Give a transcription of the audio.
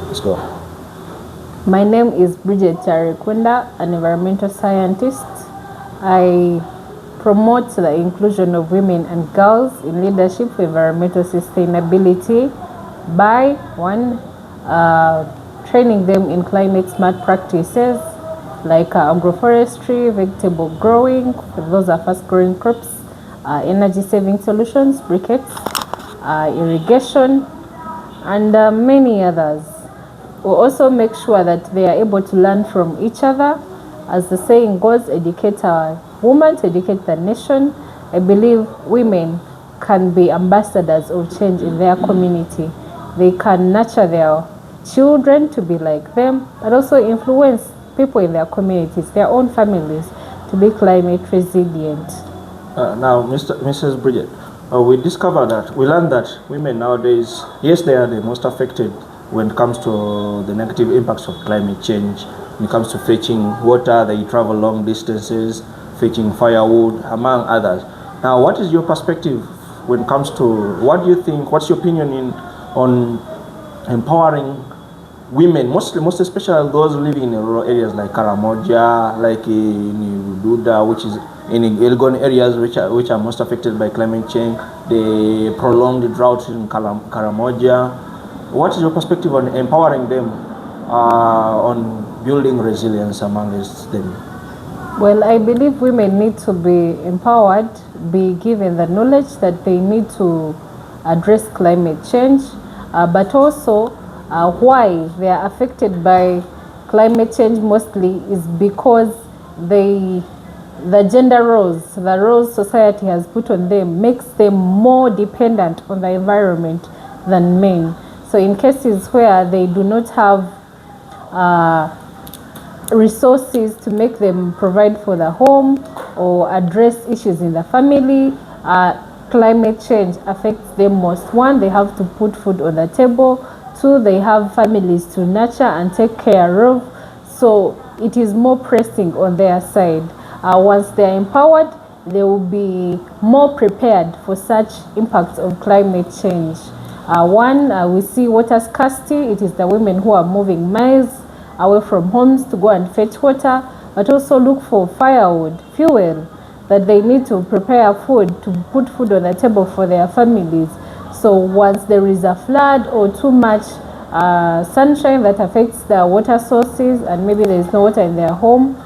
Let's go. My name is Bridget Kyarikunda, an environmental scientist. I promote the inclusion of women and girls in leadership for environmental sustainability by training them in climate smart practices like agroforestry, vegetable growing, those are fast growing crops, energy saving solutions, briquettes, irrigation, and many others. We also make sure that they are able to learn from each other. As the saying goes, educate a woman to educate the nation. I believe women can be ambassadors of change in their community. They can nurture their children to be like them, but also influence people in their communities, their own families, to be climate resilient. Now, Mrs. Bridget, we learned that women nowadays, yes, they are the most affected when it comes to the negative impacts of climate change. When it comes to fetching water, they travel long distances, fetching firewood, among others. Now, what is your perspective when it comes to, what do you think, what's your opinion on empowering women, most especially those living in rural areas like Karamoja, like in Duda, which is in Elgon areas which are most affected by climate change, the prolonged drought in Karamoja. What is your perspective on empowering them, on building resilience amongst them? Well, I believe women need to be empowered, be given the knowledge that they need to address climate change, but also why they are affected by climate change mostly is because the gender roles, the roles society has put on them makes them more dependent on the environment than men. So in cases where they do not have resources to make them provide for the home or address issues in the family, climate change affects them most. One, they have to put food on the table. Two, they have families to nurture and take care of. So it is more pressing on their side. Once they are empowered, they will be more prepared for such impacts of climate change. We see water scarcity. It is the women who are moving miles away from homes to go and fetch water, but also look for firewood, fuel, that they need to prepare food, to put food on the table for their families. So once there is a flood or too much sunshine that affects the water sources and maybe there is no water in their home,